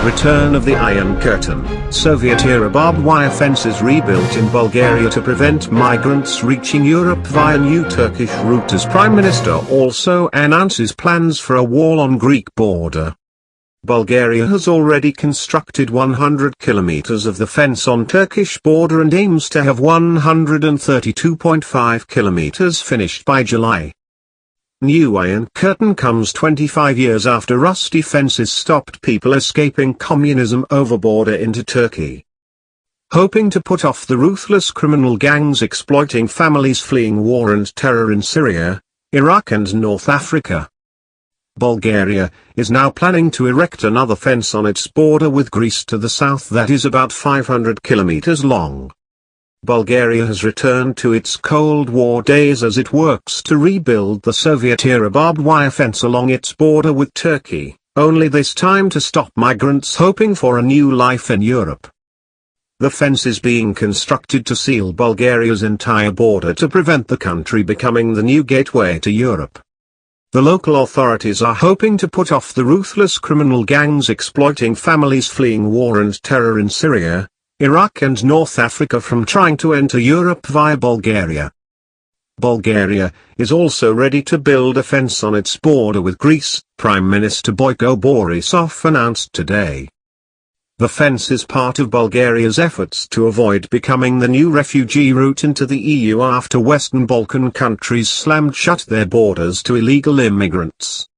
Return of the Iron Curtain. Soviet-era barbed wire fences rebuilt in Bulgaria to prevent migrants reaching Europe via new Turkish route as Prime Minister also announces plans for a wall on Greek border. Bulgaria has already constructed 100 kilometers of the fence on Turkish border and aims to have 132.5 kilometers finished by July. New Iron Curtain comes 25 years after rusty fences stopped people escaping communism over border into Turkey. Hoping to put off the ruthless criminal gangs exploiting families fleeing war and terror in Syria, Iraq and North Africa. Bulgaria is now planning to erect another fence on its border with Greece to the south that is about 500 kilometers long. Bulgaria has returned to its Cold War days as it works to rebuild the Soviet-era barbed wire fence along its border with Turkey, only this time to stop migrants hoping for a new life in Europe. The fence is being constructed to seal Bulgaria's entire border to prevent the country becoming the new gateway to Europe. The local authorities are hoping to put off the ruthless criminal gangs exploiting families fleeing war and terror in Syria, Iraq and North Africa from trying to enter Europe via Bulgaria. Bulgaria is also ready to build a fence on its border with Greece, Prime Minister Boyko Borisov announced today. The fence is part of Bulgaria's efforts to avoid becoming the new refugee route into the EU after Western Balkan countries slammed shut their borders to illegal immigrants.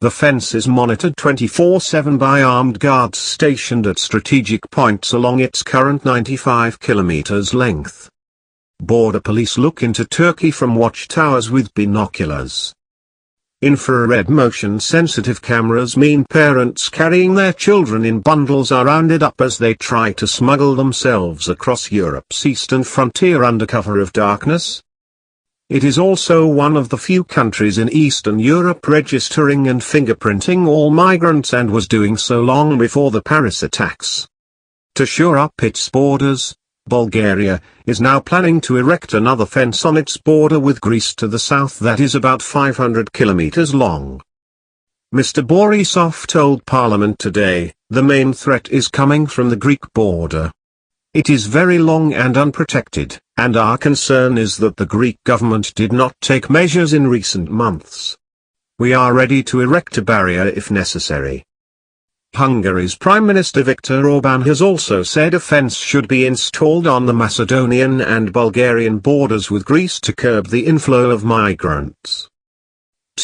The fence is monitored 24/7 by armed guards stationed at strategic points along its current 95 kilometers length. Border police look into Turkey from watchtowers with binoculars. Infrared motion-sensitive cameras mean parents carrying their children in bundles are rounded up as they try to smuggle themselves across Europe's eastern frontier under cover of darkness. It is also one of the few countries in Eastern Europe registering and fingerprinting all migrants and was doing so long before the Paris attacks. To shore up its borders, Bulgaria is now planning to erect another fence on its border with Greece to the south that is about 500 kilometers long. Mr. Borisov told Parliament today, the main threat is coming from the Greek border. It is very long and unprotected, and our concern is that the Greek government did not take measures in recent months. We are ready to erect a barrier if necessary. Hungary's Prime Minister Viktor Orbán has also said a fence should be installed on the Macedonian and Bulgarian borders with Greece to curb the inflow of migrants.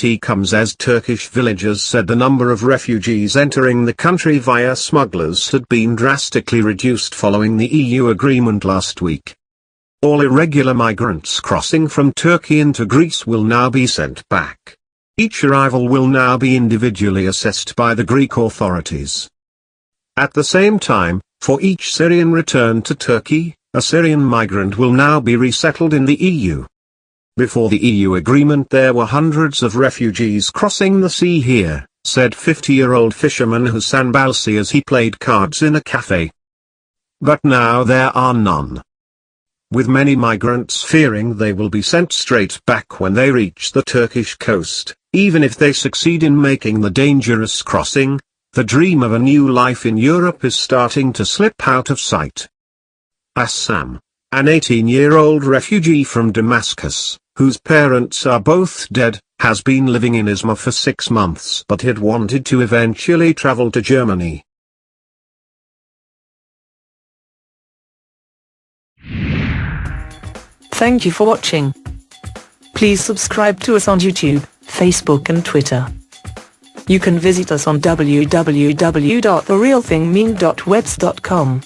It comes as Turkish villagers said the number of refugees entering the country via smugglers had been drastically reduced following the EU agreement last week. All irregular migrants crossing from Turkey into Greece will now be sent back. Each arrival will now be individually assessed by the Greek authorities. At the same time, for each Syrian returned to Turkey, a Syrian migrant will now be resettled in the EU. Before the EU agreement there were hundreds of refugees crossing the sea here, said 50-year-old fisherman Hassan Balsi as he played cards in a cafe. But now there are none. With many migrants fearing they will be sent straight back when they reach the Turkish coast, even if they succeed in making the dangerous crossing, the dream of a new life in Europe is starting to slip out of sight. Assam, an 18-year-old refugee from Damascus, whose parents are both dead, has been living in Izmir for 6 months but had wanted to eventually travel to Germany. Thank you for watching. Please subscribe to us on YouTube, Facebook and Twitter. You can visit us on www.therealthingmeme.webs.com.